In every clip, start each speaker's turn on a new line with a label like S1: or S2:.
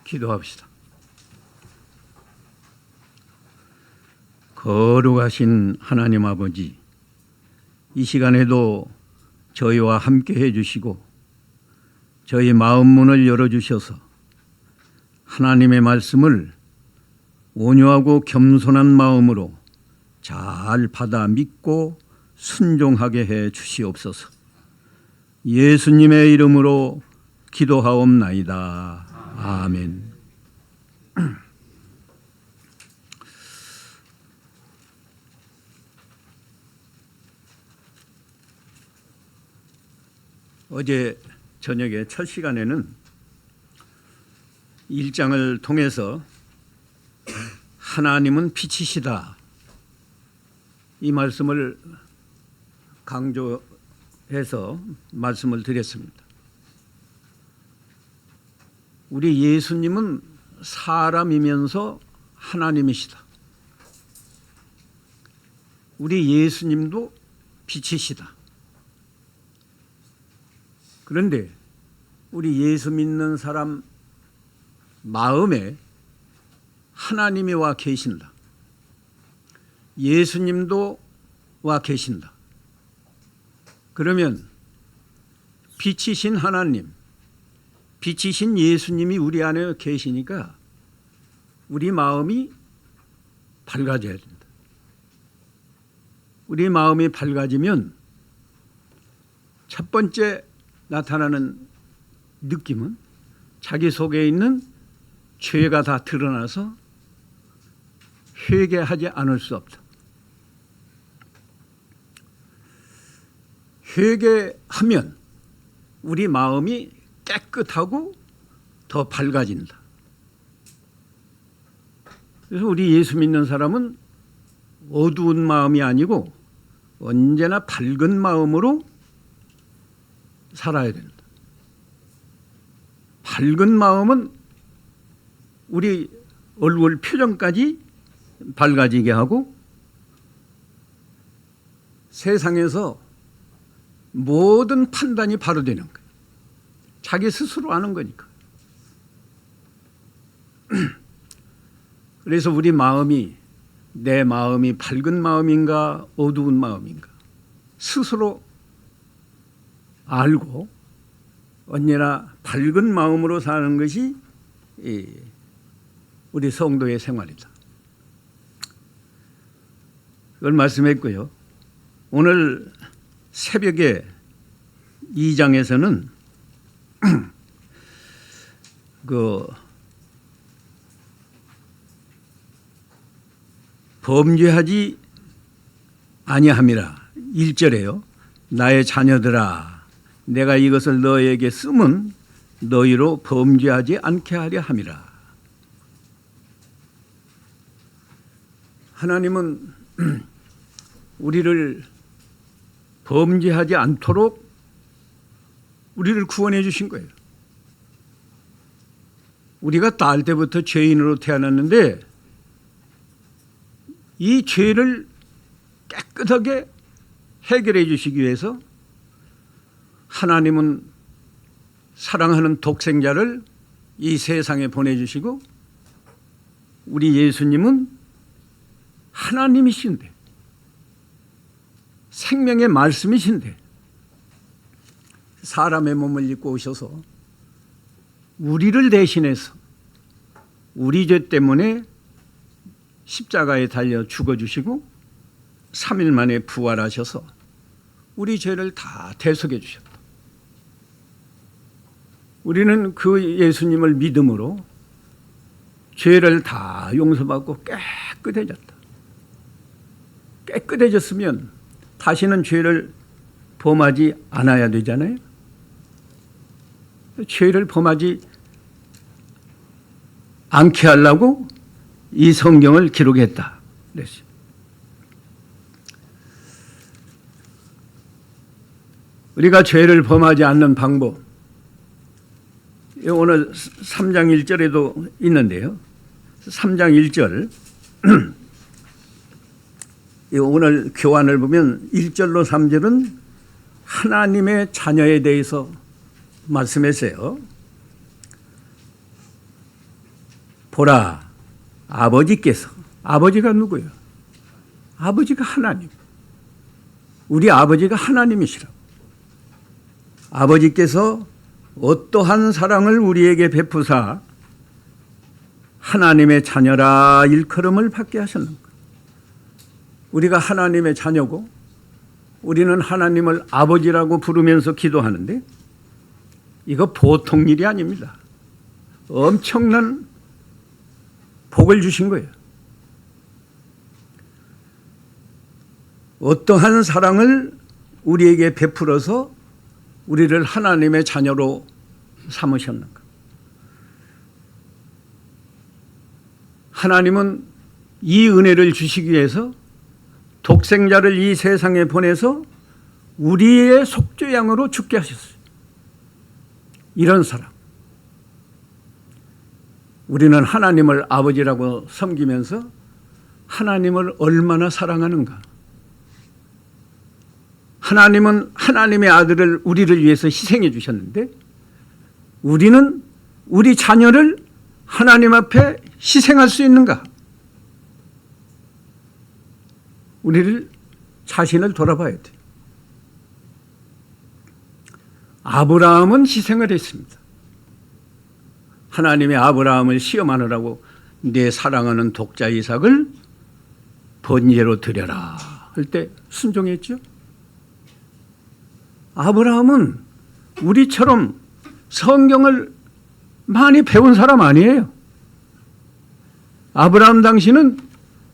S1: 기도합시다. 거룩하신 하나님 아버지, 이 시간에도 저희와 함께 해주시고 저희 마음 문을 열어주셔서 하나님의 말씀을 온유하고 겸손한 마음으로 잘 받아 믿고 순종하게 해 주시옵소서. 예수님의 이름으로 기도하옵나이다. 아멘. 어제 저녁에 첫 시간에는 1장을 통해서 하나님은 빛이시다, 이 말씀을 강조해서 말씀을 드렸습니다. 우리 예수님은 사람이면서 하나님이시다. 우리 예수님도 빛이시다. 그런데 우리 예수 믿는 사람 마음에 하나님이 와 계신다. 예수님도 와 계신다. 그러면 빛이신 하나님, 빛이신 예수님이 우리 안에 계시니까 우리 마음이 밝아져야 된다. 우리 마음이 밝아지면 첫 번째 나타나는 느낌은 자기 속에 있는 죄가 다 드러나서 회개하지 않을 수 없다. 회개하면 우리 마음이 깨끗하고 더 밝아진다. 그래서 우리 예수 믿는 사람은 어두운 마음이 아니고 언제나 밝은 마음으로 살아야 된다. 밝은 마음은 우리 얼굴 표정까지 밝아지게 하고 세상에서 모든 판단이 바로 되는 거예요. 자기 스스로 아는 거니까. 그래서 우리 마음이, 내 마음이 밝은 마음인가 어두운 마음인가 스스로 알고 언제나 밝은 마음으로 사는 것이 우리 성도의 생활이다. 그걸 말씀했고요. 오늘 새벽에 2장에서는 범죄하지 아니함이라 1절에요. 나의 자녀들아, 내가 이것을 너에게 쓰면 너희로 범죄하지 않게 하려 함이라. 하나님은 우리를 범죄하지 않도록 우리를 구원해 주신 거예요. 우리가 딸 때부터 죄인으로 태어났는데 이 죄를 깨끗하게 해결해 주시기 위해서 하나님은 사랑하는 독생자를 이 세상에 보내주시고 우리 예수님은 하나님이신데 생명의 말씀이신데 사람의 몸을 입고 오셔서 우리를 대신해서 우리 죄 때문에 십자가에 달려 죽어주시고 3일 만에 부활하셔서 우리 죄를 다 대속해 주셨다. 우리는 그 예수님을 믿음으로 죄를 다 용서받고 깨끗해졌다. 깨끗해졌으면 다시는 죄를 범하지 않아야 되잖아요. 죄를 범하지 않게 하려고 이 성경을 기록했다 그랬어요. 우리가 죄를 범하지 않는 방법, 오늘 3장 1절에도 있는데요. 3장 1절 오늘 교환을 보면 1절로 3절은 하나님의 자녀에 대해서 말씀했어요. 보라, 아버지께서, 아버지가 누구예요? 아버지가 하나님. 우리 아버지가 하나님이시라고. 아버지께서 어떠한 사랑을 우리에게 베푸사 하나님의 자녀라 일컬음을 받게 하셨는가. 우리가 하나님의 자녀고 우리는 하나님을 아버지라고 부르면서 기도하는데 이거 보통 일이 아닙니다. 엄청난 복을 주신 거예요. 어떠한 사랑을 우리에게 베풀어서 우리를 하나님의 자녀로 삼으셨는가. 하나님은 이 은혜를 주시기 위해서 독생자를 이 세상에 보내서 우리의 속죄양으로 죽게 하셨어요. 이런 사랑. 우리는 하나님을 아버지라고 섬기면서 하나님을 얼마나 사랑하는가. 하나님은 하나님의 아들을 우리를 위해서 희생해 주셨는데 우리는 우리 자녀를 하나님 앞에 희생할 수 있는가? 우리를 자신을 돌아봐야 돼. 아브라함은 희생을 했습니다. 하나님이 아브라함을 시험하느라고 내 사랑하는 독자 이삭을 번제로 드려라 할 때 순종했죠. 아브라함은 우리처럼 성경을 많이 배운 사람 아니에요. 아브라함 당시는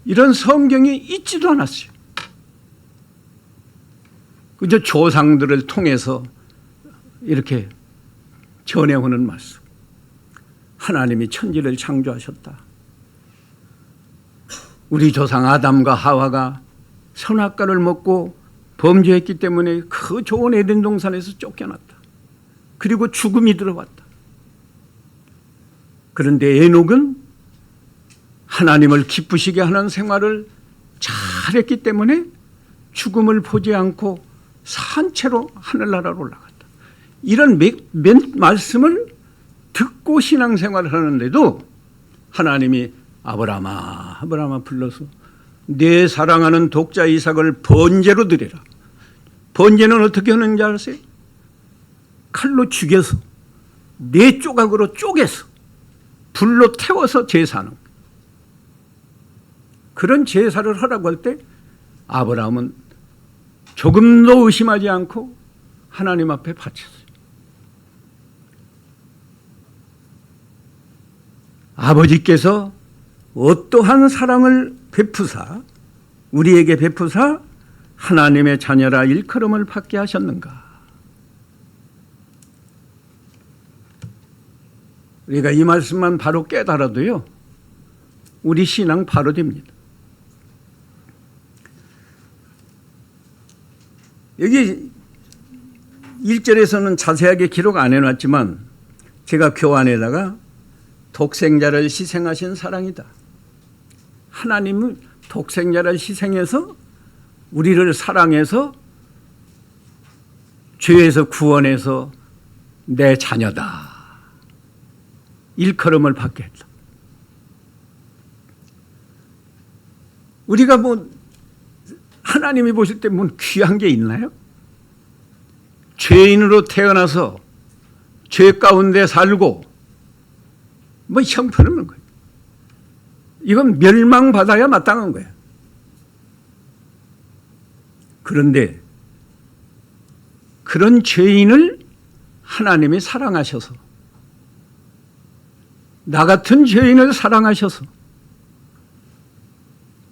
S1: 이런 성경이 있지도 않았어요. 그저 조상들을 통해서 이렇게 전해오는 말씀. 하나님이 천지를 창조하셨다. 우리 조상 아담과 하와가 선악과를 먹고 범죄했기 때문에 그 좋은 에덴 동산에서 쫓겨났다. 그리고 죽음이 들어왔다. 그런데 에녹은 하나님을 기쁘시게 하는 생활을 잘했기 때문에 죽음을 보지 않고 산채로 하늘나라로 올라갔다. 이런 말씀을 듣고 신앙생활을 하는데도 하나님이 아브라함아 불러서 내 사랑하는 독자 이삭을 번제로 드리라. 번제는 어떻게 하는지 아세요? 칼로 죽여서 네 조각으로 쪼개서 불로 태워서 제사하는 거예요. 그런 제사를 하라고 할 때 아브라함은 조금도 의심하지 않고 하나님 앞에 바쳤어요. 아버지께서 어떠한 사랑을 베푸사 우리에게 베푸사 하나님의 자녀라 일컬음을 받게 하셨는가. 우리가 이 말씀만 바로 깨달아도요 우리 신앙 바로 됩니다. 여기 1절에서는 자세하게 기록 안 해놨지만 제가 교환에다가 독생자를 희생하신 사랑이다. 하나님은 독생자를 희생해서 우리를 사랑해서 죄에서 구원해서 내 자녀다. 일컬음을 받게 했다. 우리가 뭐 하나님이 보실 때 뭐 귀한 게 있나요? 죄인으로 태어나서 죄 가운데 살고 뭐 형편없는 거예요. 이건 멸망받아야 마땅한 거예요. 그런데 그런 죄인을 하나님이 사랑하셔서 나 같은 죄인을 사랑하셔서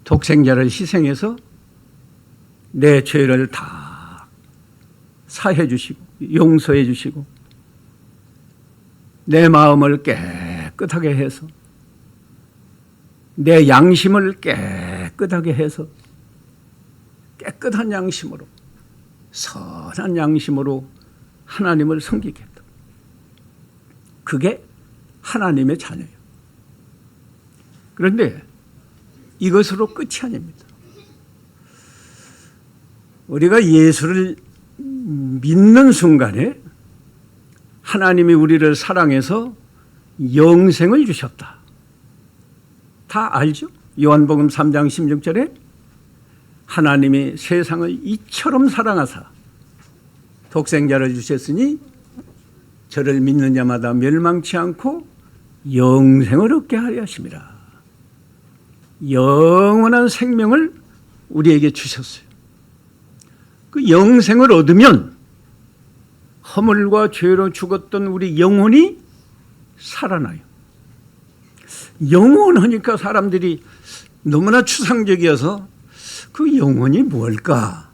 S1: 독생자를 희생해서 내 죄를 다 사해 주시고 용서해 주시고 내 마음을 깨끗하게 해서 내 양심을 깨끗하게 해서 깨끗한 양심으로 선한 양심으로 하나님을 섬기겠다. 그게 하나님의 자녀예요. 그런데 이것으로 끝이 아닙니다. 우리가 예수를 믿는 순간에 하나님이 우리를 사랑해서 영생을 주셨다. 다 알죠? 요한복음 3장 16절에 하나님이 세상을 이처럼 사랑하사 독생자를 주셨으니 저를 믿는 자마다 멸망치 않고 영생을 얻게 하려 하심이라. 영원한 생명을 우리에게 주셨어요. 그 영생을 얻으면 허물과 죄로 죽었던 우리 영혼이 살아나요. 영혼하니까 사람들이 너무나 추상적이어서 그 영혼이 뭘까?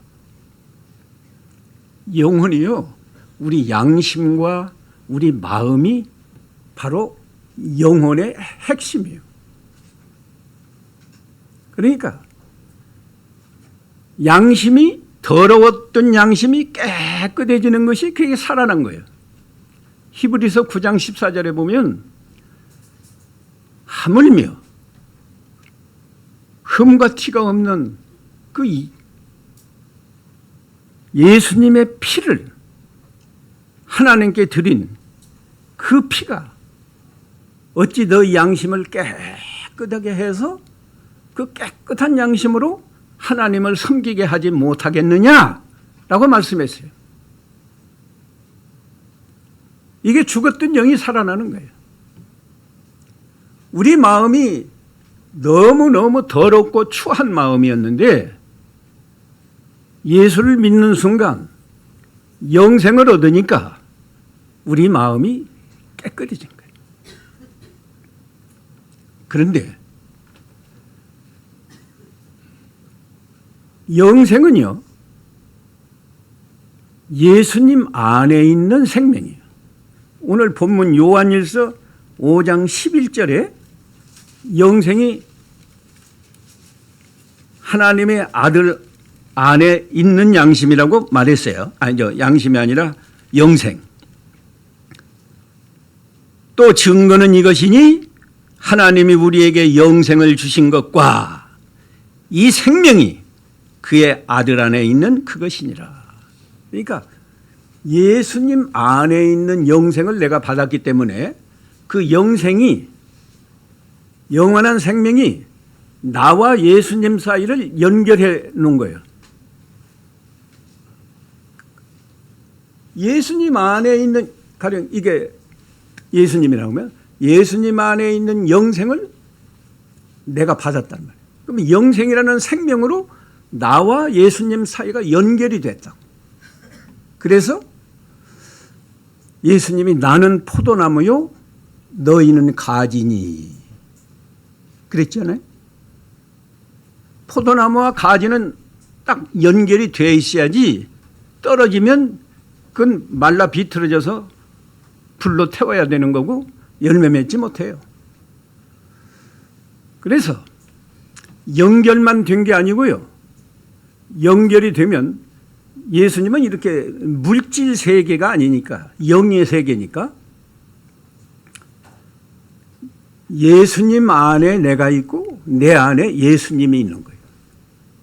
S1: 영혼이요, 우리 양심과 우리 마음이 바로 영혼의 핵심이에요. 그러니까 양심이, 더러웠던 양심이 깨끗해지는 것이 그게 살아난 거예요. 히브리서 9장 14절에 보면 하물며 흠과 티가 없는 그 예수님의 피를 하나님께 드린 그 피가 어찌 너희 양심을 깨끗하게 해서 그 깨끗한 양심으로 하나님을 섬기게 하지 못하겠느냐라고 말씀했어요. 이게 죽었던 영이 살아나는 거예요. 우리 마음이 너무너무 더럽고 추한 마음이었는데 예수를 믿는 순간 영생을 얻으니까 우리 마음이 깨끗해진 거예요. 그런데 영생은요, 예수님 안에 있는 생명이에요. 오늘 본문 요한일서 5장 11절에 영생이 하나님의 아들 안에 있는 양심이라고 말했어요. 아니죠. 양심이 아니라 영생. 또 증거는 이것이니 하나님이 우리에게 영생을 주신 것과 이 생명이 그의 아들 안에 있는 그것이니라. 그러니까 예수님 안에 있는 영생을 내가 받았기 때문에 그 영생이, 영원한 생명이 나와 예수님 사이를 연결해 놓은 거예요. 예수님 안에 있는, 가령 이게 예수님이라고 하면 예수님 안에 있는 영생을 내가 받았단 말이에요. 그럼 영생이라는 생명으로 나와 예수님 사이가 연결이 됐다. 그래서 예수님이 나는 포도나무요 너희는 가지니 그랬잖아요. 포도나무와 가지는 딱 연결이 돼 있어야지 떨어지면 그건 말라 비틀어져서 불로 태워야 되는 거고 열매 맺지 못해요. 그래서 연결만 된 게 아니고요. 연결이 되면 예수님은 이렇게 물질 세계가 아니니까 영의 세계니까 예수님 안에 내가 있고 내 안에 예수님이 있는 거예요.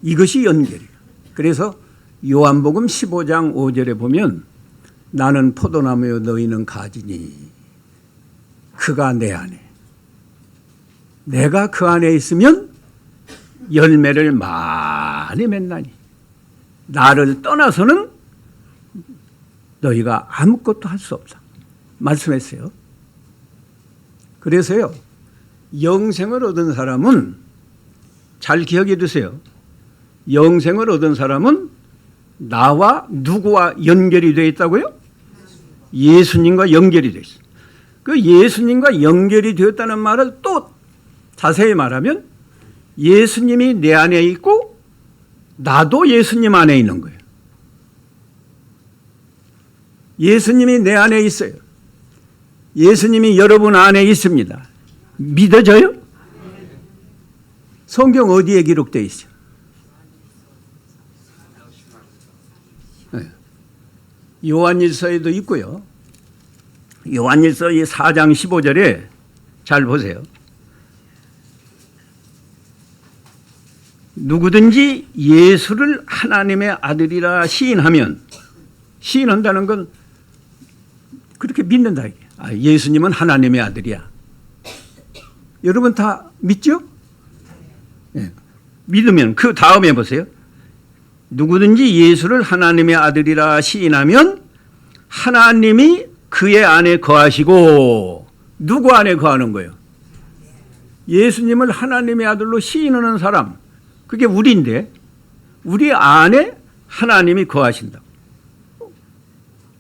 S1: 이것이 연결이에요. 그래서 요한복음 15장 5절에 보면 나는 포도나무요 너희는 가지니 그가 내 안에 내가 그 안에 있으면 열매를 많이 맺나니 나를 떠나서는 너희가 아무것도 할 수 없다 말씀했어요. 그래서요 영생을 얻은 사람은 잘 기억해 두세요. 영생을 얻은 사람은 나와 누구와 연결이 되어 있다고요? 예수님과 연결이 되어 있어요. 그 예수님과 연결이 되었다는 말을 또 자세히 말하면 예수님이 내 안에 있고 나도 예수님 안에 있는 거예요. 예수님이 내 안에 있어요. 예수님이 여러분 안에 있습니다. 믿어져요? 성경 어디에 기록되어 있어요? 요한일서에도 있고요. 요한일서 4장 15절에 잘 보세요. 누구든지 예수를 하나님의 아들이라 시인하면 시인한다는 건 그렇게 믿는다. 예수님은 하나님의 아들이야. 여러분 다 믿죠? 네. 믿으면 그 다음에 보세요. 누구든지 예수를 하나님의 아들이라 시인하면 하나님이 그의 안에 거하시고, 누구 안에 거하는 거예요? 예수님을 하나님의 아들로 시인하는 사람, 그게 우리인데 우리 안에 하나님이 거하신다.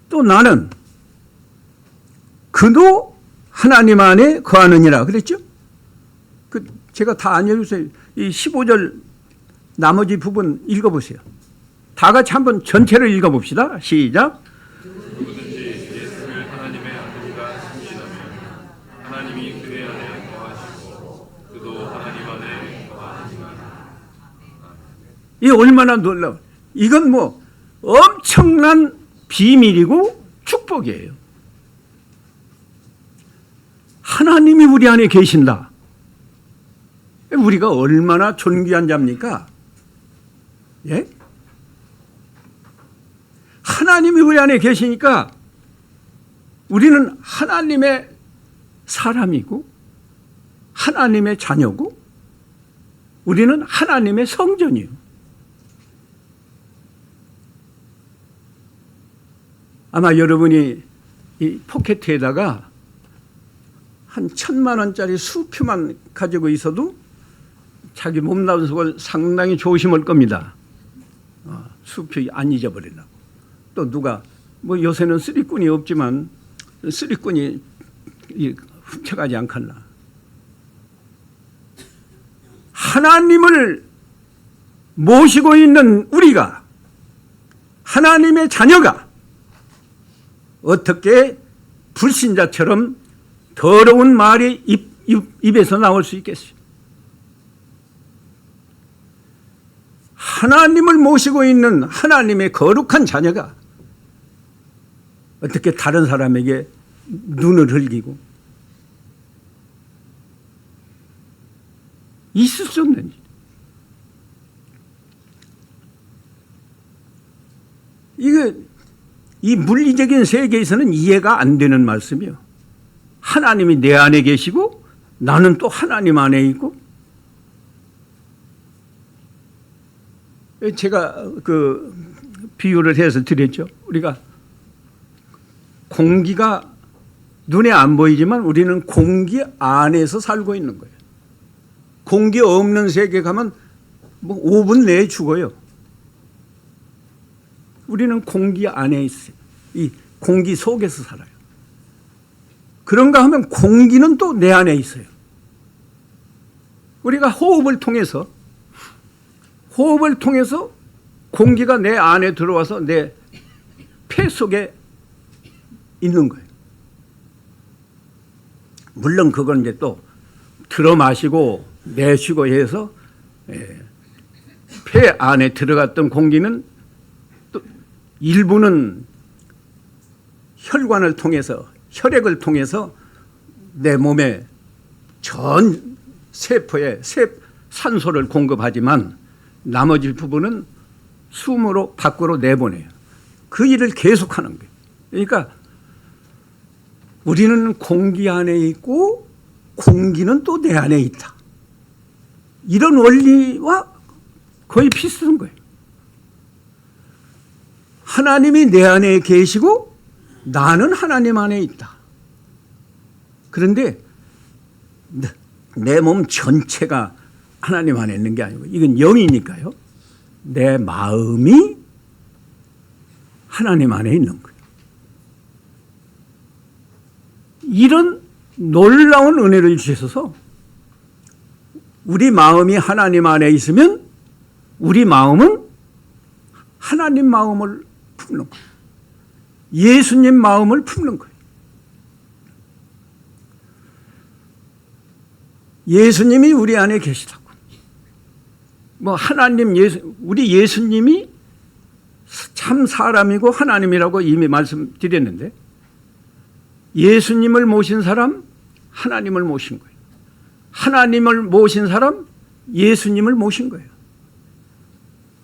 S1: 또 나는 그도 하나님 안에 거하느니라 그랬죠? 제가 다 안 읽었어요. 이 15절 나머지 부분 읽어보세요. 다 같이 한번 전체를 읽어봅시다. 시작.
S2: 누구든지 예수를 하나님의 아들이라 시인하면 하나님이 그의 안에 거하시고 그도 하나님 안에 거하느니라.
S1: 이 얼마나 놀라워. 이건 뭐 엄청난 비밀이고 축복이에요. 하나님이 우리 안에 계신다. 우리가 얼마나 존귀한 자입니까? 예? 하나님이 우리 안에 계시니까 우리는 하나님의 사람이고 하나님의 자녀고 우리는 하나님의 성전이에요. 아마 여러분이 이 포켓에다가 한 1,000만 원짜리 수표만 가지고 있어도 자기 몸단속을 상당히 조심할 겁니다. 수표 안 잊어버리려고. 또 누가 뭐 요새는 쓰리꾼이 없지만 쓰리꾼이 훔쳐가지 않겠나. 하나님을 모시고 있는 우리가, 하나님의 자녀가 어떻게 불신자처럼 더러운 말이 입에서 나올 수 있겠어요? 하나님을 모시고 있는 하나님의 거룩한 자녀가 어떻게 다른 사람에게 눈을 흘기고 있을 수 없는 일. 이 물리적인 세계에서는 이해가 안 되는 말씀이요. 하나님이 내 안에 계시고 나는 또 하나님 안에 있고. 제가 그 비유를 해서 드렸죠. 우리가 공기가 눈에 안 보이지만 우리는 공기 안에서 살고 있는 거예요. 공기 없는 세계 가면 뭐 5분 내에 죽어요. 우리는 공기 안에 있어요. 이 공기 속에서 살아요. 그런가 하면 공기는 또 내 안에 있어요. 우리가 호흡을 통해서 공기가 내 안에 들어와서 내 폐 속에 있는 거예요. 물론 그건 이제 또 들어 마시고 내쉬고 해서 폐 안에 들어갔던 공기는 또 일부는 혈관을 통해서, 혈액을 통해서 내 몸에 전 세포에 산소를 공급하지만 나머지 부분은 숨으로 밖으로 내보내요. 그 일을 계속하는 거예요. 그러니까 우리는 공기 안에 있고 공기는 또 내 안에 있다. 이런 원리와 거의 비슷한 거예요. 하나님이 내 안에 계시고 나는 하나님 안에 있다. 그런데 내 몸 전체가 하나님 안에 있는 게 아니고 이건 영이니까요. 내 마음이 하나님 안에 있는 거예요. 이런 놀라운 은혜를 주셔서 우리 마음이 하나님 안에 있으면 우리 마음은 하나님 마음을 품는 거예요. 예수님 마음을 품는 거예요. 예수님이 우리 안에 계시다고. 뭐 하나님 우리 예수님이 참 사람이고 하나님이라고 이미 말씀드렸는데 예수님을 모신 사람 하나님을 모신 거예요. 하나님을 모신 사람 예수님을 모신 거예요.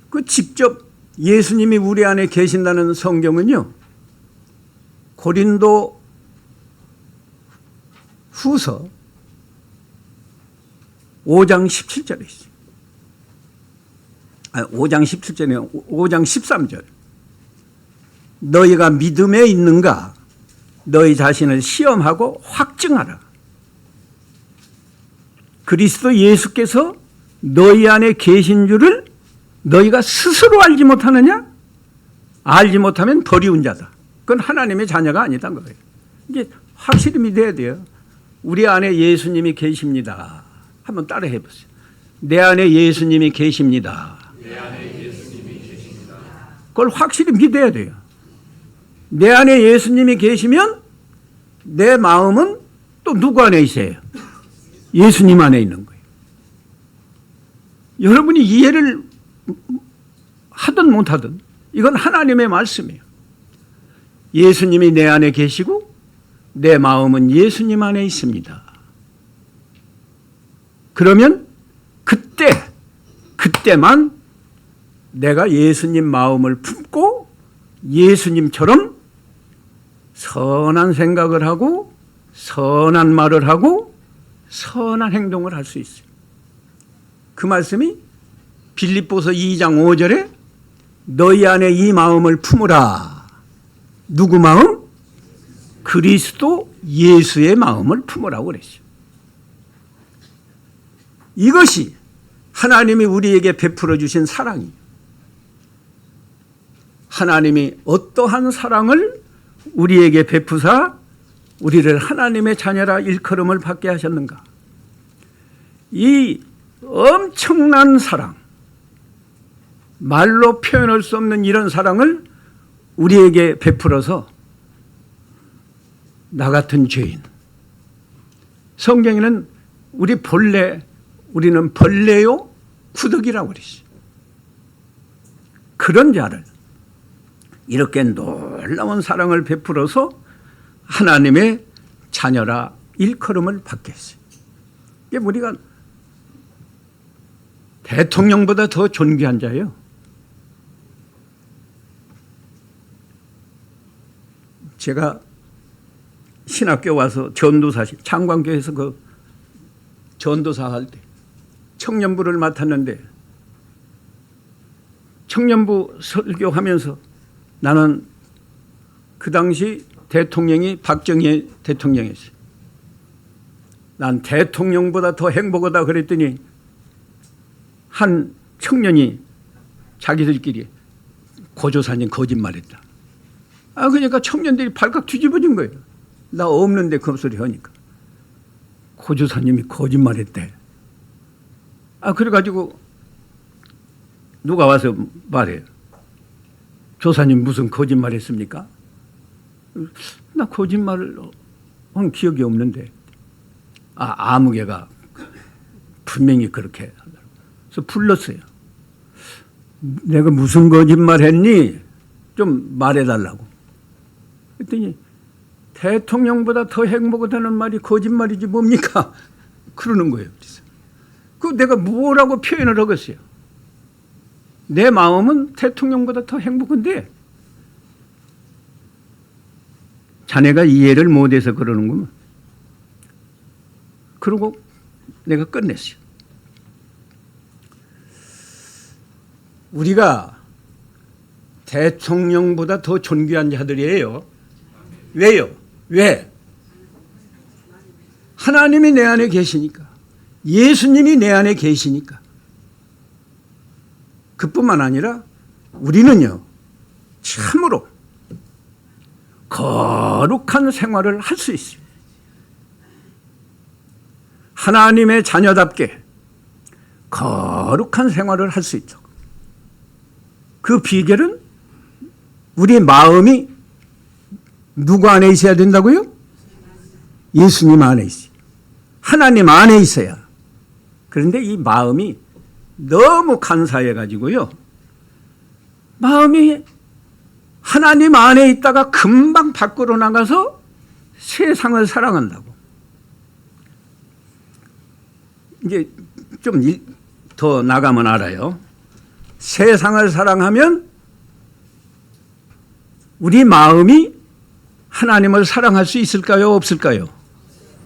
S1: 그 직접 예수님이 우리 안에 계신다는 성경은요, 고린도 후서 5장 17절에 있어요. 5장 17절에 5장 13절. 너희가 믿음에 있는가? 너희 자신을 시험하고 확증하라. 그리스도 예수께서 너희 안에 계신 줄을 너희가 스스로 알지 못하느냐? 알지 못하면 버리운 자다. 그건 하나님의 자녀가 아니다는 거예요. 이게 확실히 믿어야 돼요. 우리 안에 예수님이 계십니다. 한번 따라 해보세요. 내 안에 예수님이 계십니다.
S2: 내 안에 예수님이 계십니다.
S1: 그걸 확실히 믿어야 돼요. 내 안에 예수님이 계시면 내 마음은 또 누구 안에 있어요? 예수님 안에 있는 거예요. 여러분이 이해를 하든 못하든 이건 하나님의 말씀이에요. 예수님이 내 안에 계시고 내 마음은 예수님 안에 있습니다. 그러면 그때만 내가 예수님 마음을 품고 예수님처럼 선한 생각을 하고 선한 말을 하고 선한 행동을 할 수 있어요. 그 말씀이 빌립보서 2장 5절에 너희 안에 이 마음을 품으라. 누구 마음? 그리스도 예수의 마음을 품으라고 그랬어요. 이것이 하나님이 우리에게 베풀어 주신 사랑이에요. 하나님이 어떠한 사랑을 우리에게 베푸사 우리를 하나님의 자녀라 일컬음을 받게 하셨는가? 이 엄청난 사랑, 말로 표현할 수 없는 이런 사랑을 우리에게 베풀어서 나 같은 죄인, 성경에는 우리는 벌레요 구더기라고 그랬어요. 그런 자를 이렇게 놀라운 사랑을 베풀어서 하나님의 자녀라 일컬음을 받게 했어요. 이게 우리가 대통령보다 더 존귀한 자예요. 제가 신학교 와서 전도사실 창광교에서 그 전도사 할 때 청년부를 맡았는데 청년부 설교하면서 나는 그 당시 대통령이 박정희 대통령이었어요. 난 대통령보다 더 행복하다 그랬더니 한 청년이 자기들끼리 고조사님 거짓말했다. 그러니까 청년들이 발칵 뒤집어진 거예요. 나 없는데 그 소리 하니까. 고조사님이 거짓말했대. 그래가지고 누가 와서 말해요. 조사님 무슨 거짓말했습니까? 나 거짓말을 한 기억이 없는데. 아무개가 분명히 그렇게 하더라고요. 그래서 불렀어요. 내가 무슨 거짓말 했니? 좀 말해달라고. 그랬더니 대통령보다 더 행복하다는 말이 거짓말이지 뭡니까? 그러는 거예요. 그래서 그 내가 뭐라고 표현을 하겠어요? 내 마음은 대통령보다 더 행복한데 자네가 이해를 못해서 그러는구만. 그러고 내가 끝냈어요. 우리가 대통령보다 더 존귀한 자들이에요. 왜요? 왜? 하나님이 내 안에 계시니까. 예수님이 내 안에 계시니까. 그뿐만 아니라 우리는요, 참으로 거룩한 생활을 할 수 있어요. 하나님의 자녀답게 거룩한 생활을 할 수 있죠. 그 비결은 우리 마음이 누구 안에 있어야 된다고요? 예수님 안에 있어요. 하나님 안에 있어야. 그런데 이 마음이 너무 간사해가지고요. 마음이 하나님 안에 있다가 금방 밖으로 나가서 세상을 사랑한다고. 이제 좀 더 나가면 알아요. 세상을 사랑하면 우리 마음이 하나님을 사랑할 수 있을까요? 없을까요?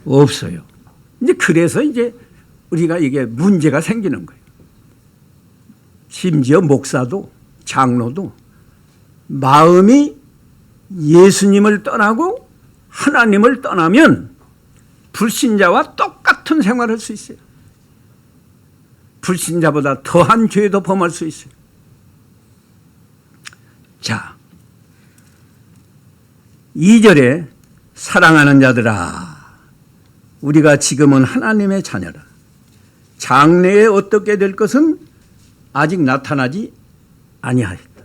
S1: 없어요. 이제 그래서 이제 우리가 이게 문제가 생기는 거예요. 심지어 목사도 장로도 마음이 예수님을 떠나고 하나님을 떠나면 불신자와 똑같은 생활을 할 수 있어요. 불신자보다 더한 죄도 범할 수 있어요. 자, 2절에 사랑하는 자들아, 우리가 지금은 하나님의 자녀라. 장래에 어떻게 될 것은 아직 나타나지 아니하였다.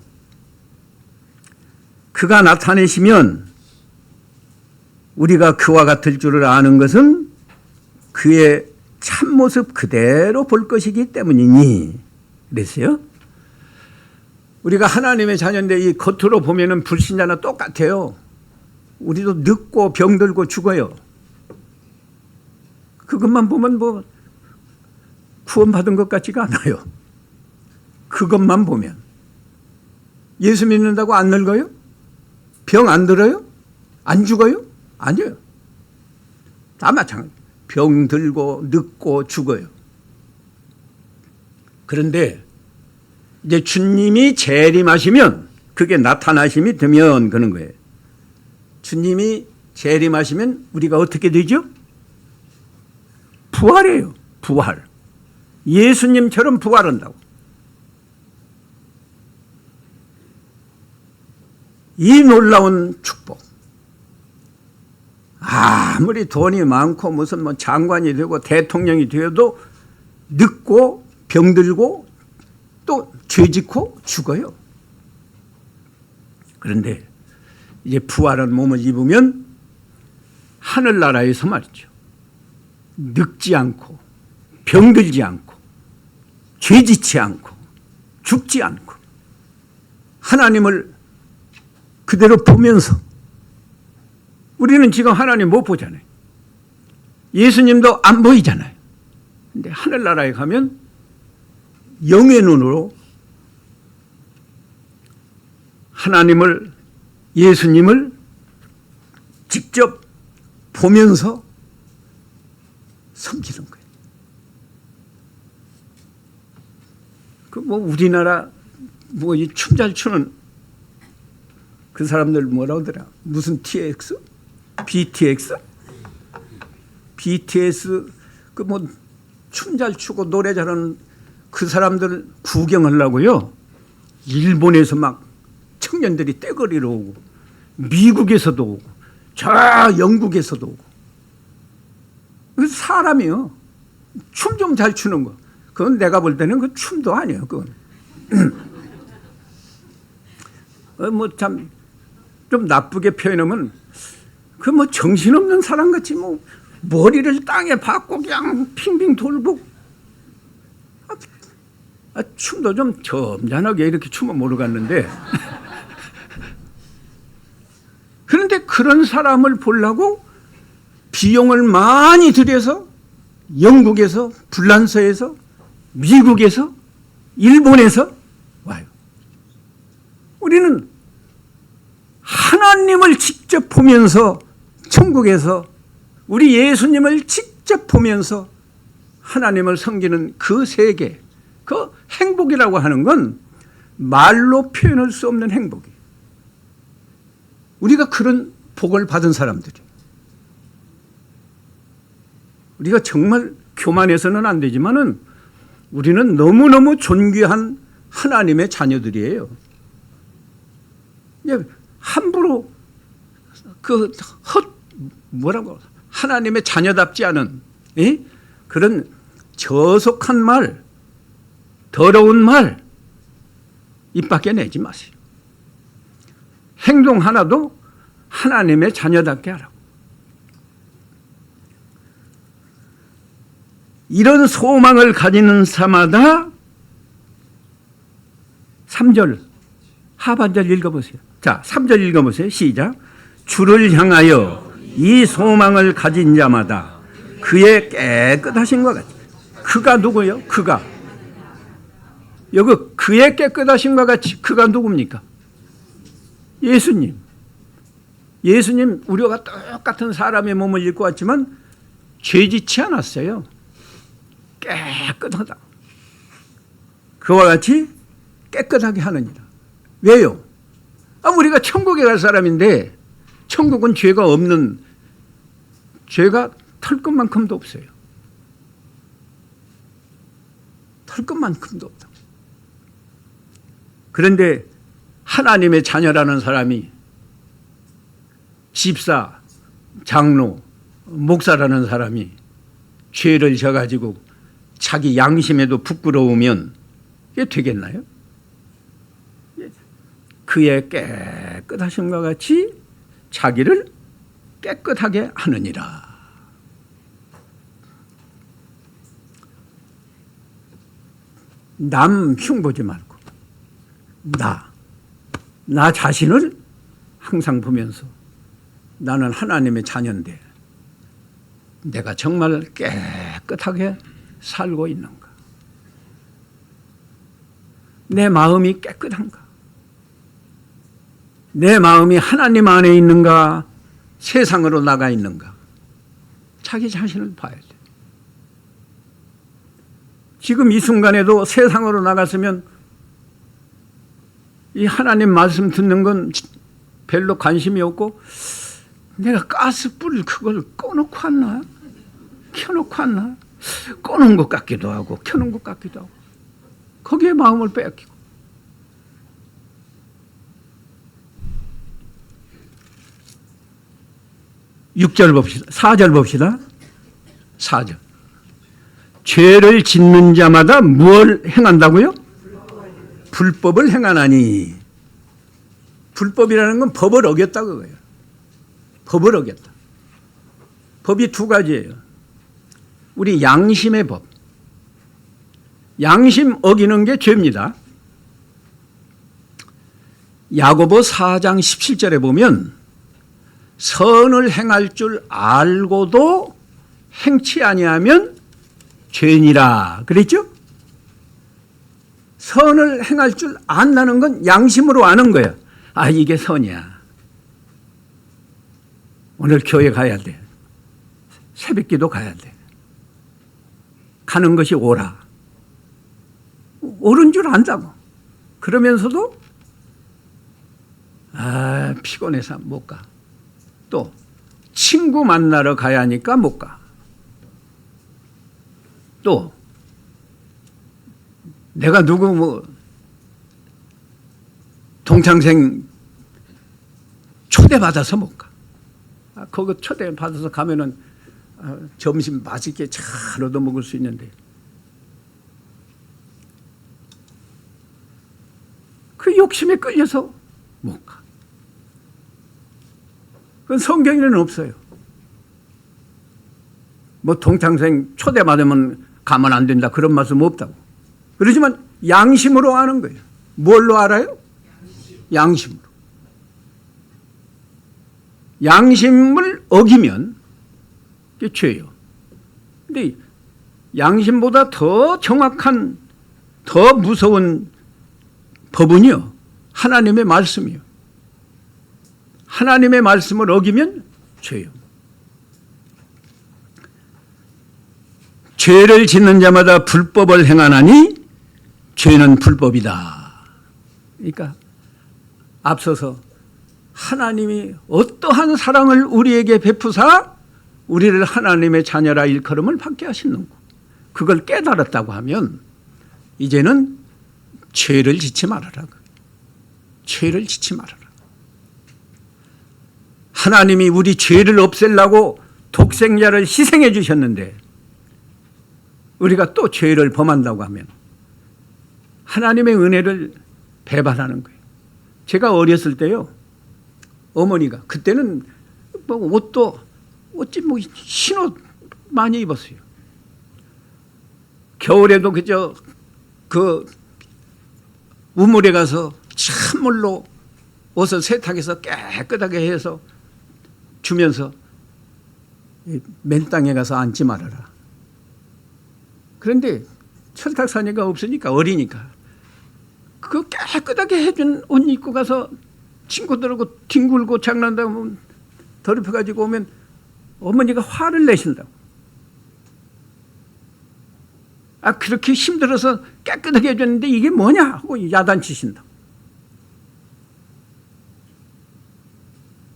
S1: 그가 나타내시면 우리가 그와 같을 줄을 아는 것은 그의 참모습 그대로 볼 것이기 때문이니. 그랬어요. 우리가 하나님의 자녀인데 이 겉으로 보면은 불신자나 똑같아요. 우리도 늙고 병들고 죽어요. 그것만 보면 뭐 구원받은 것 같지가 않아요. 그것만 보면. 예수 믿는다고 안 늙어요? 병 안 들어요? 안 죽어요? 아니에요. 다 마찬가지. 병 들고 늙고 죽어요. 그런데 이제 주님이 재림하시면, 그게 나타나심이 되면 그런 거예요. 주님이 재림하시면 우리가 어떻게 되죠? 부활해요. 부활. 예수님처럼 부활한다고. 이 놀라운 축복. 아무리 돈이 많고 무슨 뭐 장관이 되고 대통령이 되어도 늙고 병들고 또 죄짓고 죽어요. 그런데 이제 부활한 몸을 입으면 하늘나라에서 말이죠. 늙지 않고 병들지 않고 죄짓지 않고 죽지 않고 하나님을 그대로 보면서, 우리는 지금 하나님 못 보잖아요. 예수님도 안 보이잖아요. 근데 하늘나라에 가면 영의 눈으로 하나님을, 예수님을 직접 보면서 섬기는 거예요. 그 뭐 우리나라 뭐 이 춤 잘 추는 그 사람들 뭐라 하더라? 무슨 TX? BTX? BTS 그 뭐 춤 잘 추고 노래 잘하는 그 사람들 구경하려고요. 일본에서 막 청년들이 떼거리로 오고, 미국에서도 오고, 저 영국에서도 오고. 그 사람이요. 춤 좀 잘 추는 거. 그건 내가 볼 때는 그 춤도 아니에요. 그건. 뭐 참 좀 나쁘게 표현하면 그 뭐 정신없는 사람 같이 뭐 머리를 땅에 박고 그냥 핑핑 돌고, 춤도 좀 점잖하게 이렇게 춤은 모르겠는데 그런데 그런 사람을 보려고 비용을 많이 들여서 영국에서, 불란서에서, 미국에서, 일본에서 와요. 우리는 하나님을 직접 보면서, 천국에서 우리 예수님을 직접 보면서 하나님을 섬기는 그 세계, 그 행복이라고 하는 건 말로 표현할 수 없는 행복이에요. 우리가 그런 복을 받은 사람들이에요. 우리가 정말 교만해서는 안 되지만은 우리는 너무너무 존귀한 하나님의 자녀들이에요. 함부로 뭐라고 하나님의 자녀답지 않은 그런 저속한 말, 더러운 말 입 밖에 내지 마세요. 행동 하나도 하나님의 자녀답게 하라고. 이런 소망을 가지는 사마다 3절 하반절 읽어보세요. 자, 3절 읽어보세요. 시작. 주를 향하여 이 소망을 가진 자마다 그의 깨끗하신 것 같이. 그가 누구요? 그가. 여기 그의 깨끗하신 것 같이. 그가 누굽니까? 예수님 우리와 똑같은 사람의 몸을 입고 왔지만 죄짓지 않았어요. 깨끗하다. 그와 같이 깨끗하게 하느니라. 왜요? 우리가 천국에 갈 사람인데 천국은 죄가 없는, 죄가 털 것만큼도 없어요. 털 것만큼도 없다. 그런데 하나님의 자녀라는 사람이, 집사, 장로, 목사라는 사람이 죄를 져가지고 자기 양심에도 부끄러우면 이게 되겠나요? 그의 깨끗하심과 같이 자기를 깨끗하게 하느니라. 남 흉보지 말고 나 자신을 항상 보면서 나는 하나님의 자녀인데 내가 정말 깨끗하게 살고 있는가? 내 마음이 깨끗한가? 내 마음이 하나님 안에 있는가? 세상으로 나가 있는가? 자기 자신을 봐야 돼. 지금 이 순간에도 세상으로 나갔으면 이 하나님 말씀 듣는 건 별로 관심이 없고, 내가 가스불 그걸 꺼놓고 왔나? 켜놓고 왔나? 꺼놓은 것 같기도 하고 켜놓은 것 같기도 하고, 거기에 마음을 빼앗기고. (6절) 봅시다. 4절 봅시다. 4절. 죄를 짓는 자마다 무엇을 행한다고요? 불법을 행하나니. 불법이라는 건 법을 어겼다 그거예요. 법을 어겼다. 법이 두 가지예요. 우리 양심의 법. 양심 어기는 게 죄입니다. 야고보 4장 17절에 보면 선을 행할 줄 알고도 행치 아니하면 죄니라 그랬죠? 선을 행할 줄 안다는 건 양심으로 아는 거예요. 이게 선이야. 오늘 교회 가야 돼. 새벽기도 가야 돼. 가는 것이 옳아. 옳은 줄 안다고. 그러면서도 피곤해서 못 가. 또 친구 만나러 가야 하니까 못 가. 또 내가 누구 동창생 초대받아서 못 가. 거기 초대받아서 가면은 점심 맛있게 잘 얻어먹을 수 있는데, 그 욕심에 끌려서 못 가. 그건 성경에는 없어요. 동창생 초대받으면 가면 안 된다 그런 말씀 없다고. 그러지만 양심으로 아는 거예요. 뭘로 알아요? 양심으로. 양심을 어기면 그게 죄예요. 근데 양심보다 더 정확한, 더 무서운 법은요, 하나님의 말씀이요. 하나님의 말씀을 어기면 죄예요. 죄를 짓는 자마다 불법을 행하나니 죄는 불법이다. 그러니까 앞서서 하나님이 어떠한 사랑을 우리에게 베푸사 우리를 하나님의 자녀라 일컬음을 받게 하시는고, 그걸 깨달았다고 하면 이제는 죄를 짓지 말아라. 죄를 짓지 말아라. 하나님이 우리 죄를 없애려고 독생자를 희생해 주셨는데 우리가 또 죄를 범한다고 하면 하나님의 은혜를 배반하는 거예요. 제가 어렸을 때요, 어머니가 그때는 옷도 어찌 흰옷 많이 입었어요. 겨울에도 그저 그 우물에 가서 찬물로 옷을 세탁해서 깨끗하게 해서 주면서 맨 땅에 가서 앉지 말아라. 그런데 철탁사니가 없으니까, 어리니까 그 깨끗하게 해준 옷 입고 가서 친구들하고 뒹굴고 장난다고 더럽혀가지고 오면 어머니가 화를 내신다고. 아, 그렇게 힘들어서 깨끗하게 해줬는데 이게 뭐냐 하고 야단치신다.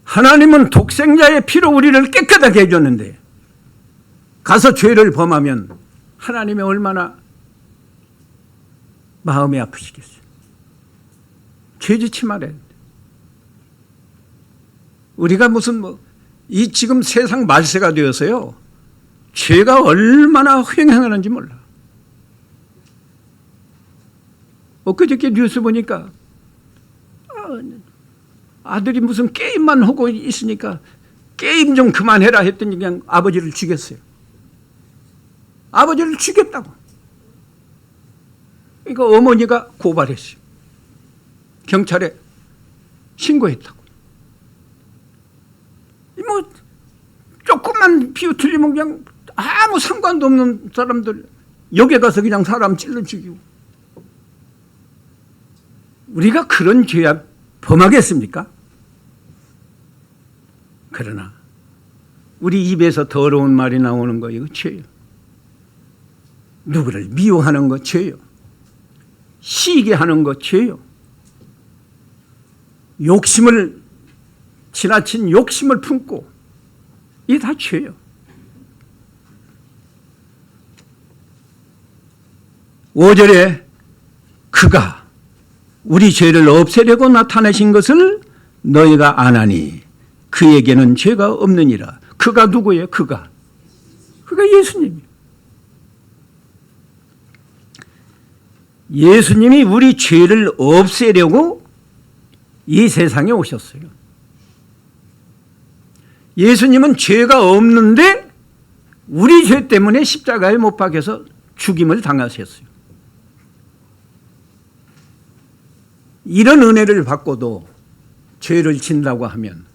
S1: 하나님은 독생자의 피로 우리를 깨끗하게 해줬는데 가서 죄를 범하면 하나님이 얼마나 마음이 아프시겠어요. 죄짓지 말아야 돼. 우리가 무슨 이 지금 세상 말세가 되어서요, 죄가 얼마나 횡행하는지 몰라. 엊그저께 뉴스 보니까 아들이 무슨 게임만 하고 있으니까 게임 좀 그만해라 했더니 그냥 아버지를 죽였어요. 아버지를 죽였다고. 그러니까 어머니가 고발했어요. 경찰에 신고했다고. 뭐 조금만 비웃틀리면 그냥 아무 상관도 없는 사람들 역에 가서 그냥 사람 찔러 죽이고. 우리가 그런 죄야 범하겠습니까? 그러나 우리 입에서 더러운 말이 나오는 거 이거 죄요. 누구를 미워하는 거 죄요. 시기게 하는 거 죄요. 욕심을 지나친 욕심을 품고 이게 다 죄요. 오절에 그가 우리 죄를 없애려고 나타내신 것을 너희가 아나니 그에게는 죄가 없느니라. 그가 누구예요? 그가 예수님이에요. 예수님이 우리 죄를 없애려고 이 세상에 오셨어요. 예수님은 죄가 없는데 우리 죄 때문에 십자가에 못 박혀서 죽임을 당하셨어요. 이런 은혜를 받고도 죄를 진다고 하면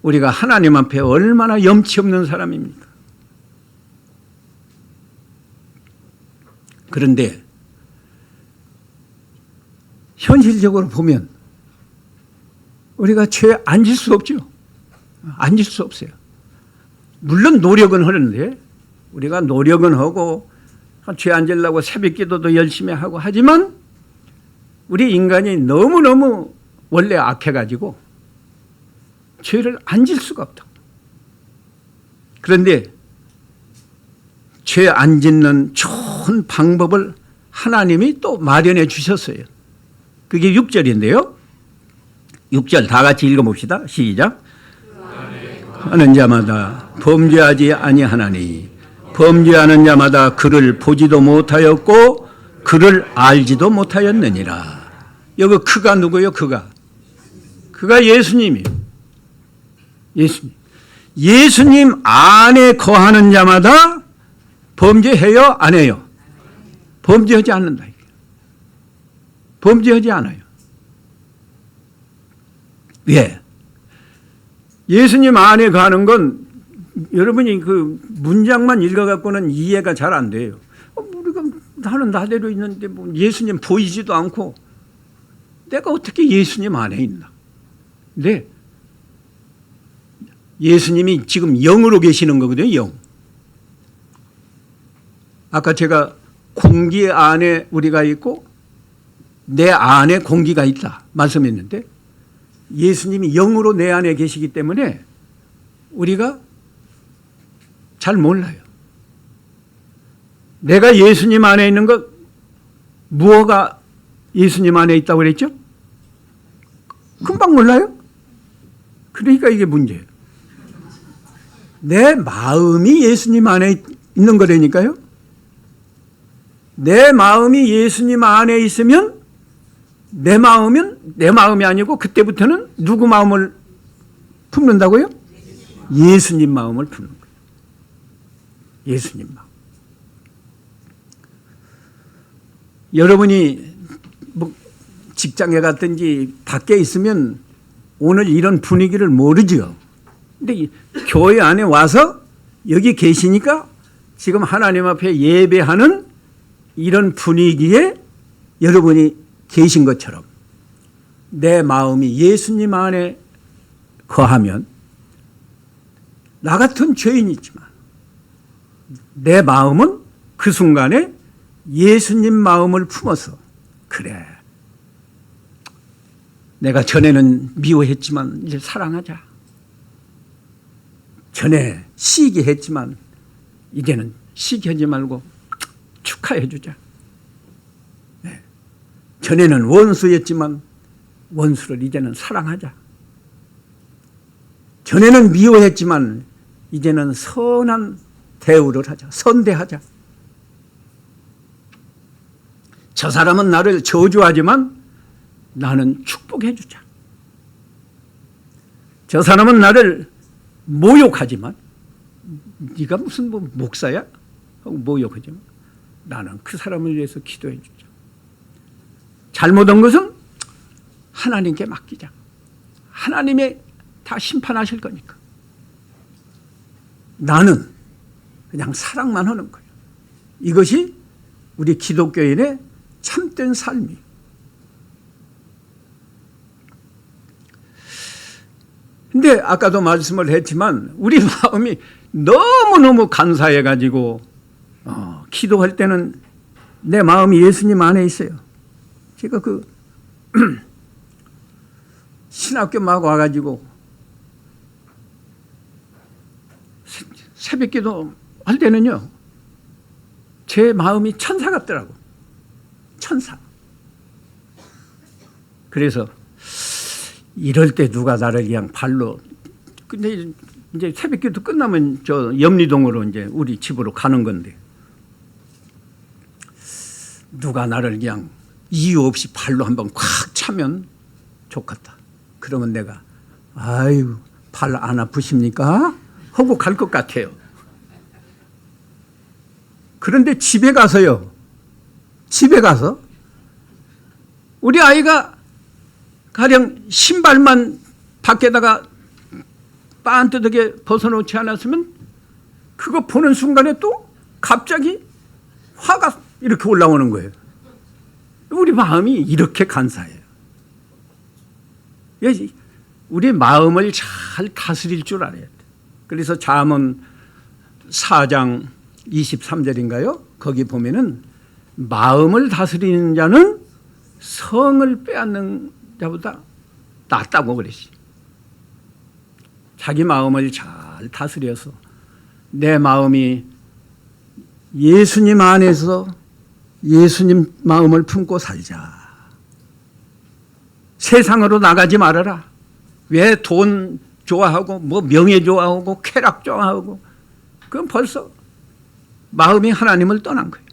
S1: 우리가 하나님 앞에 얼마나 염치 없는 사람입니까? 그런데 현실적으로 보면 우리가 죄에 앉을 수 없죠. 앉을 수 없어요. 물론 노력은 하는데 우리가 노력은 하고 죄 앉으려고 새벽 기도도 열심히 하고 하지만 우리 인간이 너무너무 원래 악해가지고 죄를 앉을 수가 없다. 그런데 죄 안 짓는 좋은 방법을 하나님이 또 마련해 주셨어요. 그게 6절인데요. 6절 다 같이 읽어봅시다. 시작. 하는 자마다 범죄하지 아니하나니 범죄하는 자마다 그를 보지도 못하였고 그를 알지도 못하였느니라. 여기 그가 누구예요? 그가 예수님이에요. 예수님 안에 거하는 자마다 범죄해요? 안 해요? 범죄하지 않는다. 범죄하지 않아요. 왜? 예수님 안에 가는 건 여러분이 그 문장만 읽어갖고는 이해가 잘 안 돼요. 우리가 나는 나대로 있는데 뭐 예수님 보이지도 않고 내가 어떻게 예수님 안에 있나? 근데 예수님이 지금 영으로 계시는 거거든요. 영. 아까 제가 공기 안에 우리가 있고 내 안에 공기가 있다 말씀했는데 예수님이 영으로 내 안에 계시기 때문에 우리가 잘 몰라요. 내가 예수님 안에 있는 것 무엇가 예수님 안에 있다고 그랬죠? 금방 몰라요? 그러니까 이게 문제예요. 내 마음이 예수님 안에 있는 거라니까요. 내 마음이 예수님 안에 있으면 내 마음은 내 마음이 아니고 그때부터는 누구 마음을 품는다고요? 예수님 마음을 품는 거예요. 예수님 마음. 여러분이 뭐 직장에 갔든지 밖에 있으면 오늘 이런 분위기를 모르죠. 근데 교회 안에 와서 여기 계시니까 지금 하나님 앞에 예배하는 이런 분위기에 여러분이 계신 것처럼 내 마음이 예수님 안에 거하면 나 같은 죄인이지만 내 마음은 그 순간에 예수님 마음을 품어서 그래, 내가 전에는 미워했지만 이제 사랑하자. 전에 시기했지만 이제는 시기하지 말고 축하해 주자. 네. 전에는 원수였지만 원수를 이제는 사랑하자. 전에는 미워했지만 이제는 선한 대우를 하자. 선대하자. 저 사람은 나를 저주하지만 나는 축복해 주자. 저 사람은 나를 모욕하지만 네가 무슨 뭐 목사야? 하고 모욕하지만 나는 그 사람을 위해서 기도해 주자. 잘못한 것은 하나님께 맡기자. 하나님이 다 심판하실 거니까. 나는 그냥 사랑만 하는 거예요. 이것이 우리 기독교인의 참된 삶이에요. 근데 아까도 말씀을 했지만 우리 마음이 너무너무 간사해가지고 기도할 때는 내 마음이 예수님 안에 있어요. 제가 그 신학교 막 와가지고 새벽기도 할 때는요, 제 마음이 천사 같더라고. 천사. 그래서 이럴 때 누가 나를 그냥 발로, 근데 이제 새벽기도 끝나면 저 염리동으로 이제 우리 집으로 가는 건데 누가 나를 그냥 이유 없이 발로 한번 콱 차면 좋겠다. 그러면 내가 아유 발 안 아프십니까? 하고 갈 것 같아요. 그런데 집에 가서요. 집에 가서 우리 아이가 가령 신발만 밖에다가 빤뜨하게 벗어놓지 않았으면 그거 보는 순간에 또 갑자기 화가 이렇게 올라오는 거예요. 우리 마음이 이렇게 간사해요. 우리 마음을 잘 다스릴 줄 알아야 돼. 그래서 잠언 4장 23절인가요? 거기 보면은 마음을 다스리는 자는 성을 빼앗는 자보다 낫다고 그랬어요. 자기 마음을 잘 다스려서 내 마음이 예수님 안에서 예수님 마음을 품고 살자. 세상으로 나가지 말아라. 왜 돈 좋아하고 뭐 명예 좋아하고 쾌락 좋아하고 그건 벌써 마음이 하나님을 떠난 거예요.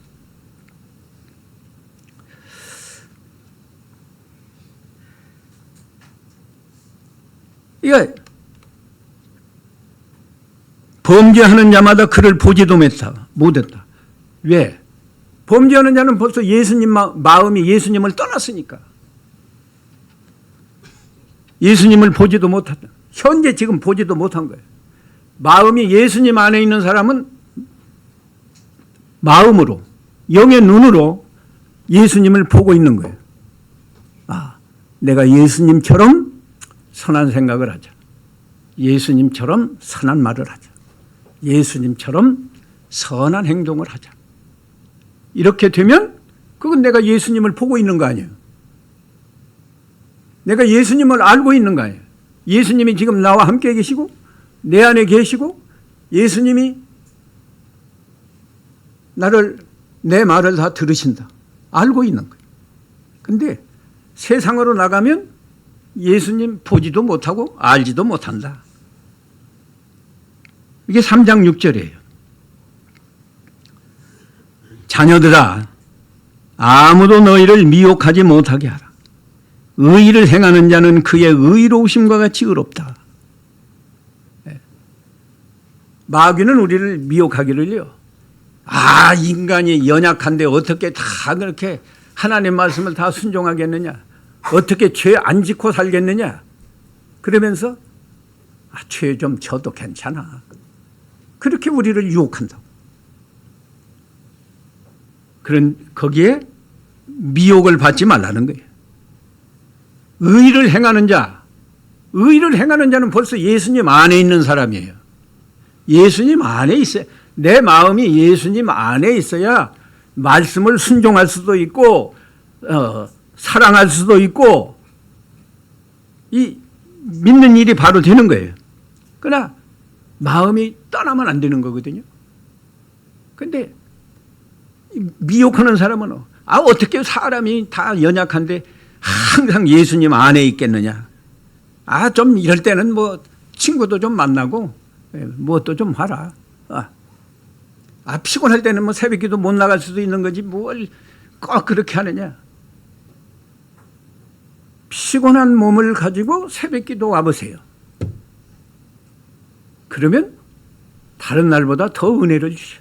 S1: 이거 범죄하는 자마다 그를 보지도 못했다. 왜? 범죄하는 자는 벌써 예수님 마음이 예수님을 떠났으니까. 예수님을 보지도 못했다. 현재 지금 보지도 못한 거예요. 마음이 예수님 안에 있는 사람은 마음으로, 영의 눈으로 예수님을 보고 있는 거예요. 아, 내가 예수님처럼 선한 생각을 하자. 예수님처럼 선한 말을 하자. 예수님처럼 선한 행동을 하자. 이렇게 되면 그건 내가 예수님을 보고 있는 거 아니에요. 내가 예수님을 알고 있는 거 아니에요. 예수님이 지금 나와 함께 계시고 내 안에 계시고 예수님이 내 말을 다 들으신다. 알고 있는 거예요. 근데 세상으로 나가면 예수님 보지도 못하고 알지도 못한다. 이게 3장 6절이에요. 자녀들아, 아무도 너희를 미혹하지 못하게 하라. 의의를 행하는 자는 그의 의로우심과 같이 의롭다. 마귀는 우리를 미혹하기를요. 아, 인간이 연약한데 어떻게 다 그렇게 하나님 말씀을 다 순종하겠느냐. 어떻게 죄 안 짓고 살겠느냐. 그러면서 죄 좀 져도 괜찮아. 그렇게 우리를 유혹한다고. 거기에 미혹을 받지 말라는 거예요. 의를 행하는 자, 의를 행하는 자는 벌써 예수님 안에 있는 사람이에요. 예수님 안에 있어요. 내 마음이 예수님 안에 있어야 말씀을 순종할 수도 있고 사랑할 수도 있고 이 믿는 일이 바로 되는 거예요. 그러나 마음이 떠나면 안 되는 거거든요. 그런데 미혹하는 사람은 어떻게 사람이 다 연약한데 항상 예수님 안에 있겠느냐. 좀 이럴 때는 뭐 친구도 좀 만나고 무엇도 좀 하라. 피곤할 때는 뭐 새벽기도 못 나갈 수도 있는 거지 뭘 꼭 그렇게 하느냐. 피곤한 몸을 가지고 새벽기도 와보세요. 그러면 다른 날보다 더 은혜를 주셔.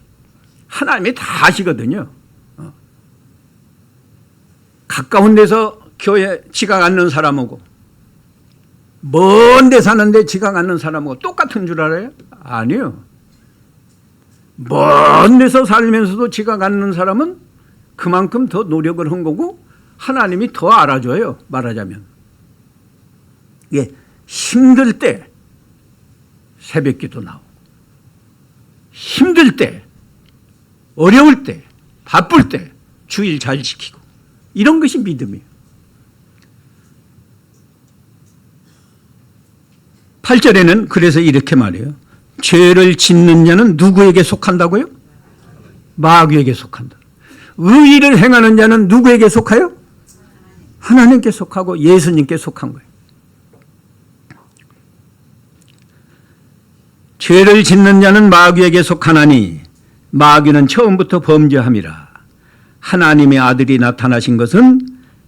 S1: 하나님이 다 하시거든요. 가까운 데서 교회 지각 않는 사람하고 먼 데 사는데 지각 않는 사람하고 똑같은 줄 알아요? 아니요. 먼 데서 살면서도 지각 않는 사람은 그만큼 더 노력을 한 거고 하나님이 더 알아줘요. 말하자면. 힘들 때 새벽기도 나오고 힘들 때 어려울 때 바쁠 때 주일 잘 지키고 이런 것이 믿음이에요. 8절에는 그래서 이렇게 말해요. 죄를 짓는 자는 누구에게 속한다고요? 마귀에게 속한다. 의의를 행하는 자는 누구에게 속하요? 하나님께 속하고 예수님께 속한 거예요. 죄를 짓는 자는 마귀에게 속하나니 마귀는 처음부터 범죄함이라. 하나님의 아들이 나타나신 것은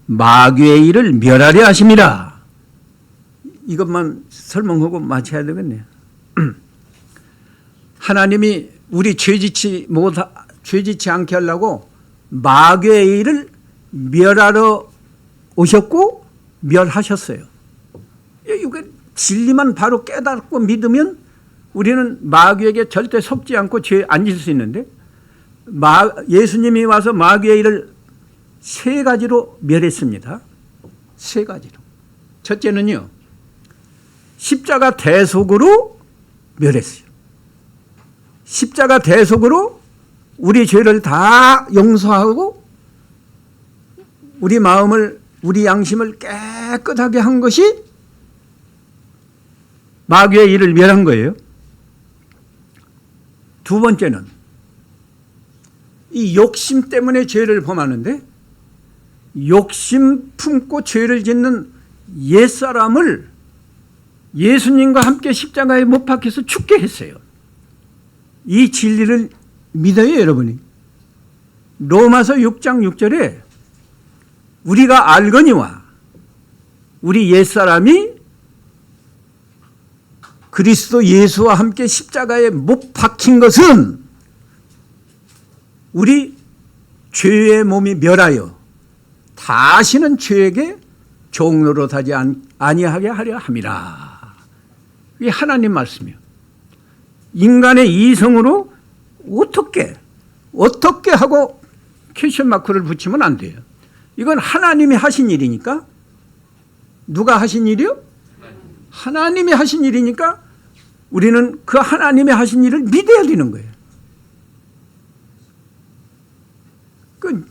S1: 마귀의 일을 멸하려 하심이라. 이것만 설명하고 마쳐야 되겠네요. 하나님이 우리 죄짓지 않게 하려고 마귀의 일을 멸하러 오셨고 멸하셨어요. 이거 진리만 바로 깨닫고 믿으면 우리는 마귀에게 절대 속지 않고 죄에 안 질 수 있는데 예수님이 와서 마귀의 일을 세 가지로 멸했습니다. 세 가지로. 첫째는요. 십자가 대속으로 멸했어요. 십자가 대속으로 우리 죄를 다 용서하고 우리 마음을 우리 양심을 깨끗하게 한 것이 마귀의 일을 멸한 거예요. 두 번째는 이 욕심 때문에 죄를 범하는데 욕심 품고 죄를 짓는 옛사람을 예수님과 함께 십자가에 못 박혀서 죽게 했어요. 이 진리를 믿어요, 여러분이. 로마서 6장 6절에 우리가 알거니와 우리 옛사람이 그리스도 예수와 함께 십자가에 못 박힌 것은 우리 죄의 몸이 멸하여 다시는 죄에게 종노릇하지 아니하게 하려 함이라. 이게 하나님 말씀이에요. 인간의 이성으로 어떻게 하고 퀘스천 마크를 붙이면 안 돼요. 이건 하나님이 하신 일이니까. 누가 하신 일이요? 하나님이 하신 일이니까 우리는 그 하나님이 하신 일을 믿어야 되는 거예요. 그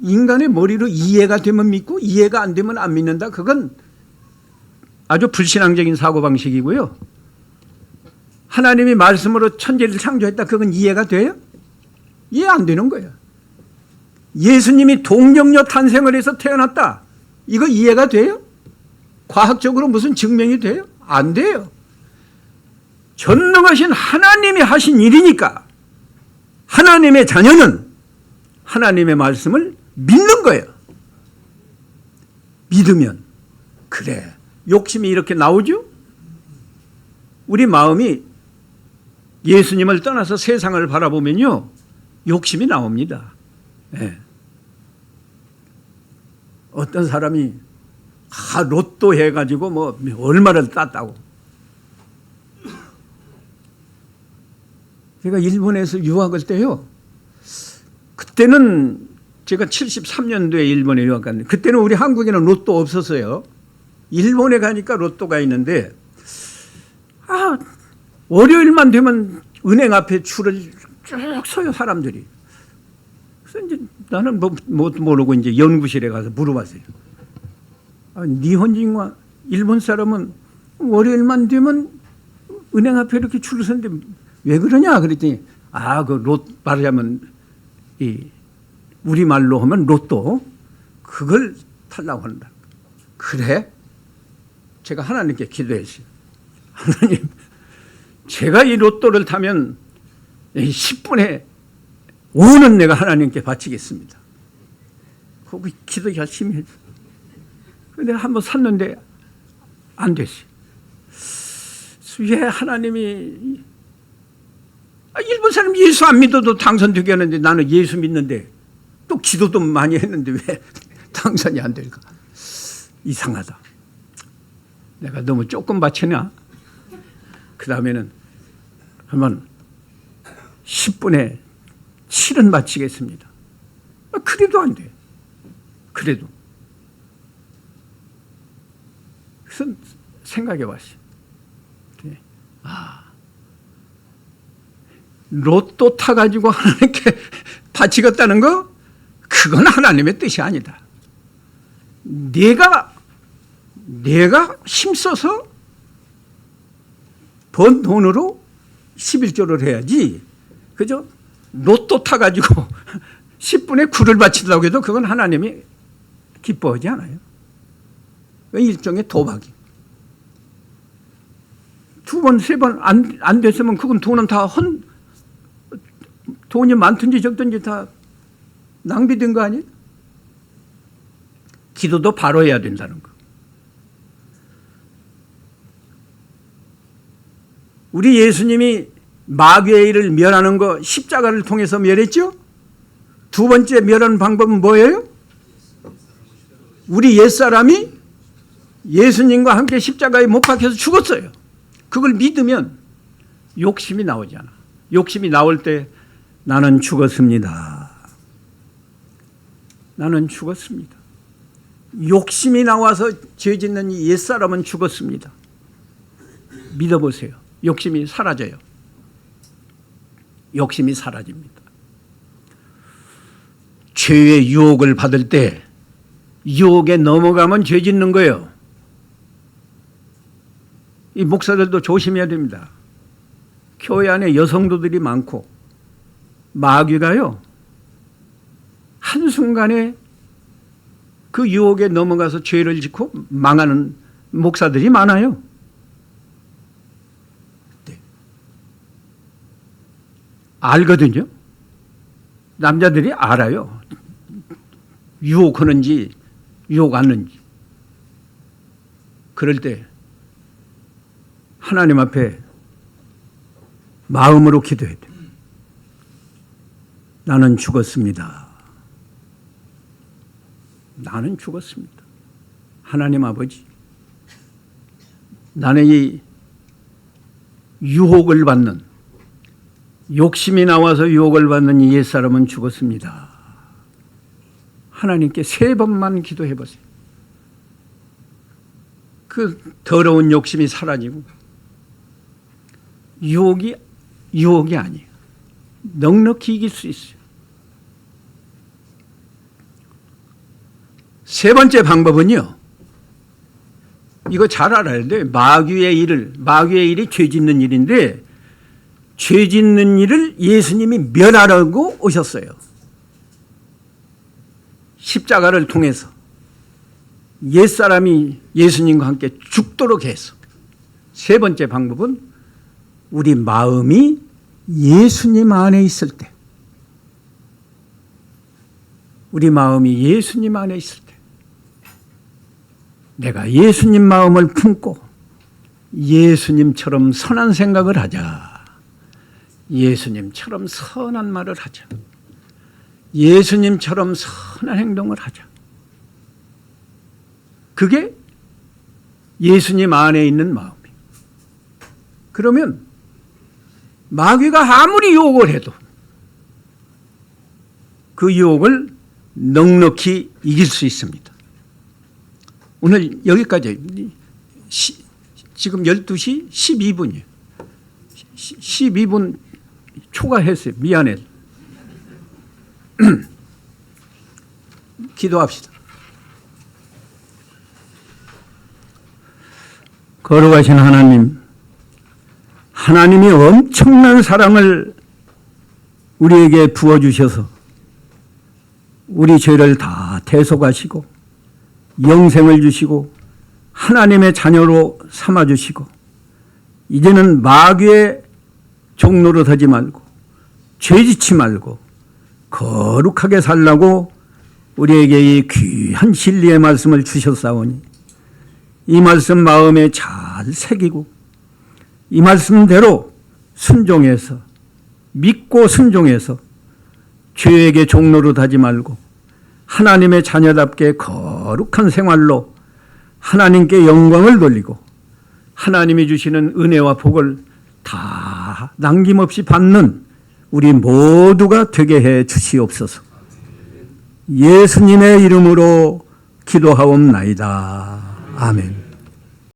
S1: 인간의 머리로 이해가 되면 믿고 이해가 안 되면 안 믿는다. 그건 아주 불신앙적인 사고방식이고요. 하나님이 말씀으로 천지를 창조했다. 그건 이해가 돼요? 이해 안 되는 거예요. 예수님이 동정녀 탄생을 해서 태어났다. 이거 이해가 돼요? 과학적으로 무슨 증명이 돼요? 안 돼요. 전능하신 하나님이 하신 일이니까 하나님의 자녀는 하나님의 말씀을 믿는 거예요. 믿으면 그래. 욕심이 이렇게 나오죠? 우리 마음이 예수님을 떠나서 세상을 바라보면요. 욕심이 나옵니다. 네. 어떤 사람이 로또 해가지고 뭐 얼마를 땄다고. 제가 일본에서 유학할 때요. 그때는 제가 73년도에 일본에 유학 갔는데 그때는 우리 한국에는 로또 없었어요. 일본에 가니까 로또가 있는데 월요일만 되면 은행 앞에 줄을 쭉 서요, 사람들이. 그래서 이제 나는 모르고 이제 연구실에 가서 물어봤어요. 일본인과 일본 사람은 월요일만 되면 은행 앞에 이렇게 줄을 서는데 왜 그러냐 그랬더니 말하자면 우리말로 하면 로또 그걸 타려고 한다. 그래? 제가 하나님께 기도했어요. 하나님, 제가 이 로또를 타면 10분의 5는 내가 하나님께 바치겠습니다. 거기 기도 열심히 했어요. 근데 한번 샀는데 안 됐어요. 왜 하나님이 일본 사람 예수 안 믿어도 당선되게 하는데 나는 예수 믿는데 또 기도도 많이 했는데 왜 당선이 안 될까? 이상하다. 내가 너무 조금 바치나? 그 다음에는 한번 10분의 7은 바치겠습니다. 그래도 안 돼. 그래도. 그래서 생각해 봤어요. 로또 타가지고 하나님께 바치겠다는 거? 그건 하나님의 뜻이 아니다. 내가 힘써서 번 돈으로 11조를 해야지. 그죠? 로또 타가지고 10분의 9를 바친다고 해도 그건 하나님이 기뻐하지 않아요. 일종의 도박이. 두 번, 세 번 안 됐으면 그건 돈은 다 돈이 많든지 적든지 다 낭비된 거 아니에요? 기도도 바로 해야 된다는 거. 우리 예수님이 마귀의 일을 멸하는 거 십자가를 통해서 멸했죠? 두 번째 멸하는 방법은 뭐예요? 우리 옛사람이 예수님과 함께 십자가에 못 박혀서 죽었어요. 그걸 믿으면 욕심이 나오잖아. 욕심이 나올 때 나는 죽었습니다. 나는 죽었습니다. 욕심이 나와서 죄 짓는 이 옛사람은 죽었습니다. 믿어보세요. 욕심이 사라져요. 욕심이 사라집니다. 죄의 유혹을 받을 때 유혹에 넘어가면 죄 짓는 거예요. 이 목사들도 조심해야 됩니다. 교회 안에 여성도들이 많고 마귀가요 한순간에 그 유혹에 넘어가서 죄를 짓고 망하는 목사들이 많아요. 네. 알거든요. 남자들이 알아요. 유혹하는지 유혹 안 하는지. 그럴 때 하나님 앞에 마음으로 기도해야 돼. 나는 죽었습니다. 나는 죽었습니다. 하나님 아버지, 나는 이 유혹을 받는, 욕심이 나와서 유혹을 받는 이 옛사람은 죽었습니다. 하나님께 3번만 기도해 보세요. 그 더러운 욕심이 사라지고 유혹이 아니에요. 넉넉히 이길 수 있어요. 세 번째 방법은요. 이거 잘 알아야 돼요. 마귀의 일이 죄 짓는 일인데 죄 짓는 일을 예수님이 멸하라고 오셨어요. 십자가를 통해서 옛사람이 예수님과 함께 죽도록 해서. 세 번째 방법은 우리 마음이 예수님 안에 있을 때, 우리 마음이 예수님 안에 있을 때 내가 예수님 마음을 품고 예수님처럼 선한 생각을 하자. 예수님처럼 선한 말을 하자. 예수님처럼 선한 행동을 하자. 그게 예수님 안에 있는 마음이에요. 그러면 마귀가 아무리 유혹을 해도 그 유혹을 넉넉히 이길 수 있습니다. 오늘 여기까지 지금 12시 12분이에요. 12분 초과했어요. 미안해. 기도합시다. 거룩하신 하나님, 하나님이 엄청난 사랑을 우리에게 부어주셔서 우리 죄를 다 대속하시고 영생을 주시고 하나님의 자녀로 삼아주시고 이제는 마귀의 종로로 서지 말고 죄짓지 말고 거룩하게 살라고 우리에게 이 귀한 진리의 말씀을 주셨사오니 이 말씀 마음에 잘 새기고 이 말씀대로 순종해서 믿고 순종해서 죄에게 종로로 가지 말고 하나님의 자녀답게 거룩한 생활로 하나님께 영광을 돌리고 하나님이 주시는 은혜와 복을 다 남김없이 받는 우리 모두가 되게 해 주시옵소서. 예수님의 이름으로 기도하옵나이다. 아멘.